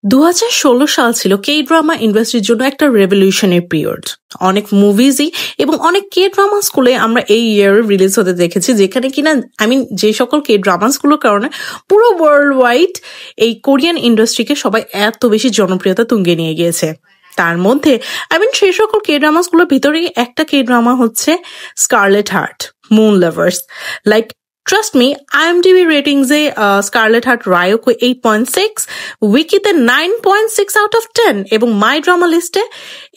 2016 সাল ছিল K drama ইন্ডাস্ট্রির জন্য একটা রেভলিউশনারি পিরিয়ড। অনেক মুভিজই এবং অনেক কে ড্রামাস গুলো আমরা এই ইয়ার রিলিজ হতে দেখেছি, যেখানে কিনা যে সকল কে ড্রামাস গুলোর কারণে পুরো ওয়ার্ল্ড ওয়াইড এই কোরিয়ান ইন্ডাস্ট্রিকে সবাই এত বেশি জনপ্রিয়তা তুঙ্গে নিয়ে গিয়েছে। তার মধ্যে সেই সকল কে ড্রামাস গুলোর ভিতরেই একটা কে ড্রামা হচ্ছে Scarlet Heart, Moon Lovers. Like Trust me, IMDb ratings এ Scarlet Heart Ryoko 8.6, Wikiতে 9.6 out of 10 এবং My Drama Listে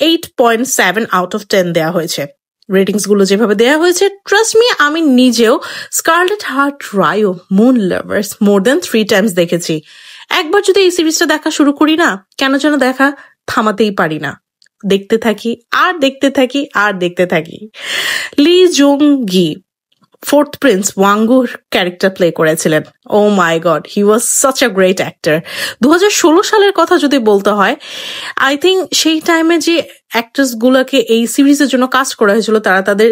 8.7 out of 10 দেয়া হয়েছে। রেটিংস গুলো যেভাবে দেয়া হয়েছে, ট্রাস্ট মি, আমি নিজেও Scarlet Heart Ryeo Moon Lovers more than 3 times দেখেছি। একবার যদি এই সিরিজটা দেখা শুরু করি না, কেন যেন দেখা থামাতেই পারি না। দেখতে থাকি আর দেখতে থাকি আর দেখতে থাকি। Lee Joon Gi fourth prince ওয়াঙ্গুর ক্যারেক্টার প্লে করেছিলেন। Oh my god, he was such a great actor. 2016 সালের কথা যদি বলতে হয়, আই থিঙ্ক সেই টাইমে যে অ্যাক্ট্রেস গুলোকে এই সিরিজের জন্য কাস্ট করা হয়েছিল, তারা তাদের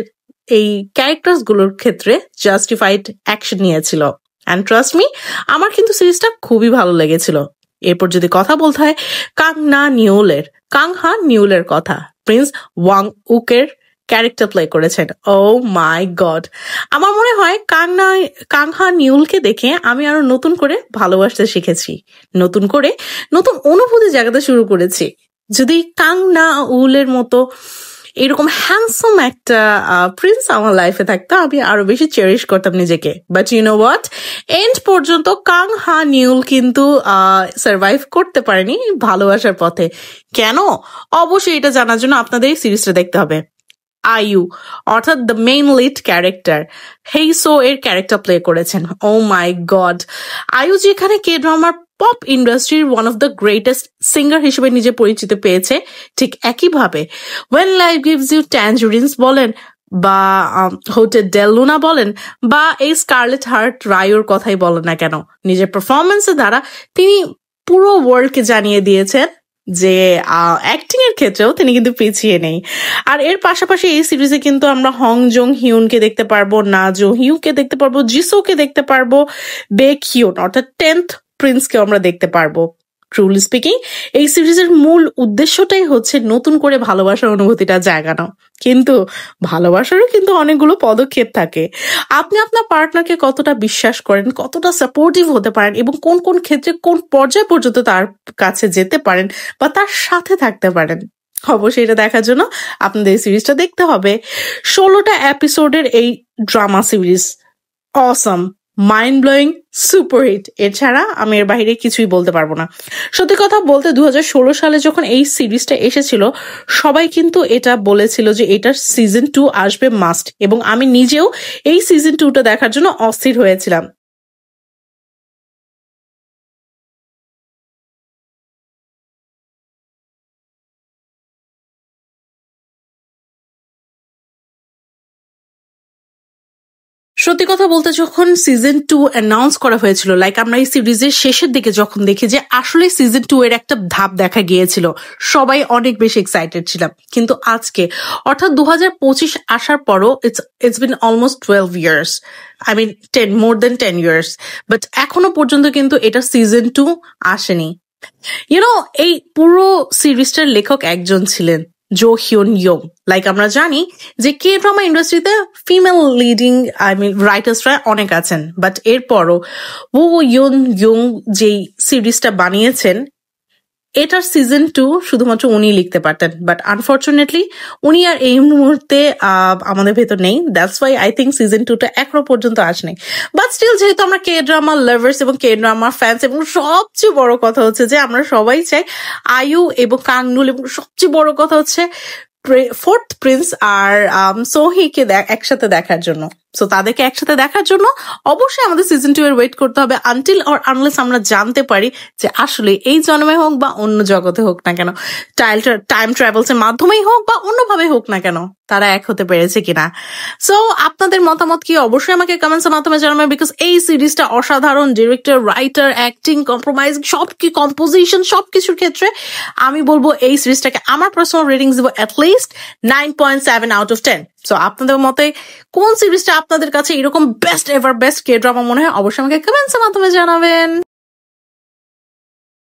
এই ক্যারেক্টার্স গুলোর ক্ষেত্রে জাস্টিফাইড অ্যাকশন নিয়েছিল। অ্যান্ড ট্রাস্ট মি, আমার কিন্তু সিরিজটা খুবই ভালো লেগেছিল। এরপর যদি কথা বলতে হয় কাংহা নিউলের কথা, প্রিন্স ওয়াং উকের ক্যারেক্টার প্লে করেছেন। ও মাই গড, আমার মনে হয় কাংহা নিউলকে দেখে আমি আরো নতুন করে ভালোবাসতে শিখেছি, নতুন অনুভূতি জাগাতে শুরু করেছি। যদি কাংনা উলের মতো এরকম হ্যান্ডসাম একটা প্রিন্স আমার লাইফে থাকতো, আমি আরো বেশি চেরিশ করতাম নিজেকে। But you know what, end পর্যন্ত কাংহা নিউল কিন্তু সার্ভাইভ করতে পারেনি ভালোবাসার পথে। কেন? অবশ্যই এটা জানার জন্য আপনাদের এই সিরিজটা দেখতে হবে। আয়ু অর্থাৎ দ্য মেইন লিড ক্যারেক্টার হেইসো এর ক্যারেক্টার প্লে করেছেন। ও মাই গড, আয়ু যেখানে কে ড্রামার পপ ইন্ডাস্ট্রির one of the greatest singer হিসেবে নিজে পরিচিত পেয়েছে, ঠিক একইভাবে ওয়েন লাইফ গিভস ইউ ট্যাঞ্জুরিনস বলেন বা হোটেল ডেল লুনা বলেন বা এই স্কারলেট হার্ট রায়োর কথাই বলেন না কেন, নিজের পারফরমেন্সের দ্বারা তিনি পুরো ওয়ার্ল্ডকে জানিয়ে দিয়েছেন যে অ্যাক্টিং এর ক্ষেত্রেও তিনি কিন্তু পিছিয়ে নেই। আর এর পাশাপাশি এই সিরিজে কিন্তু আমরা হং জং হিউনকে দেখতে পারবো, না জো হিউকে দেখতে পারবো, জিসোকে দেখতে পারবো, বেক হিউন অর্থাৎ 10th প্রিন্সকে আমরা দেখতে পারবো। ট্রুলি স্পিকিং, এই সিরিজের মূল উদ্দেশ্যটাই হচ্ছে নতুন করে ভালোবাসার অনুভূতিটা জাগানো। কিন্তু ভালোবাসারও কিন্তু অনেকগুলো পদক্ষেপ থাকে। আপনি আপনার পার্টনারকে কতটা বিশ্বাস করেন, কতটা সাপোর্টিভ হতে পারেন এবং কোন কোন ক্ষেত্রে কোন পর্যায় পর্যন্ত তার কাছে যেতে পারেন বা তার সাথে থাকতে পারেন, অবশ্যই এটা দেখার জন্য আপনাদের এই সিরিজটা দেখতে হবে। 16টা এপিসোডের এই ড্রামা সিরিজ অসম, মাইন্ড ব্লোয়িং, সুপারহিট। এছাড়া আমি এর বাইরে কিছুই বলতে পারবো না। সত্যি কথা বলতে 2016 সালে যখন এই সিরিজটা এসেছিল, সবাই কিন্তু এটা বলেছিল যে এটার সিজন 2 আসবে মাস্ট, এবং আমি নিজেও এই সিজন 2টা দেখার জন্য অস্থির হয়েছিলাম। সত্যি কথা বলতে যখন সিজন 2 অ্যানাউন্স করা হয়েছিল, লাইক আমরা এই সিরিজের শেষের দিকে যখন দেখি যে আসলে সিজন 2 এর একটা ধাপ দেখা গিয়েছিল, সবাই অনেক বেশি এক্সাইটেড ছিলাম। কিন্তু আজকে অর্থাৎ 2025 আসার পরও it's been almost 12 years, more than 10 years, but এখনো পর্যন্ত কিন্তু এটা সিজন 2 আসেনি। এই পুরো সিরিজটার লেখক একজন ছিলেন, জো হিউন ইয়ং। লাইক আমরা জানি যে কে ড্রামা ইন্ডাস্ট্রিতে ফিমেল লিডিং রাইটার্সরা অনেক আছেন, বাট এরপরও ও ইয়ং যেই সিরিজটা বানিয়েছেন, এটার সিজন 2 শুধুমাত্র উনি লিখতে পারতেন, বাট আনফর্চুনেটলি উনি আর এই মুহূর্তে আমাদের ভেতর নেই। That's why I think season 2টা এখনো পর্যন্ত আসেনি। বাট স্টিল, যেহেতু আমরা কে ড্রামা লাভার্স এবং কে ড্রামা ফ্যান্স, এবং সবচেয়ে বড় কথা হচ্ছে যে আমরা সবাই চাই আয়ু এবং কাংনুল, এবং সবচেয়ে বড় কথা হচ্ছে ফোর্থ প্রিন্স আর সোহিকে একসাথে দেখার জন্য। সো তাদেরকে একসাথে দেখার জন্য অবশ্যই আমাদের সিজন 2 এর ওয়েট করতে হবে, আনটিল অর আনলেস আমরা জানতে পারি যে আসলে এই জন্মে হোক বা অন্য জগতে হোক না কেন, টাইম ট্রাভেলস এর মাধ্যমেই হোক বা অন্যভাবে হোক না কেন, তারা এক হতে পেরেছে কিনা। সো আপনাদের মতামত কি অবশ্যই আমাকে কমেন্টসের মাধ্যমে জানাবেন, বিকজ এই সিরিজটা অসাধারণ। Director, writer, acting, compromise, composition সবকিছুর ক্ষেত্রে আমি বলবো এই সিরিজটাকে আমার পার্সোনাল রেটিংস দিব অ্যাটলিস্ট 9.7 out of 10। সো আপনাদের মতে কোন সিরিজটা আপনাদের কাছে এরকম বেস্ট কে ড্রামা মনে হয়, অবশ্যই আমাকে কমেন্টসের মাধ্যমে জানাবেন।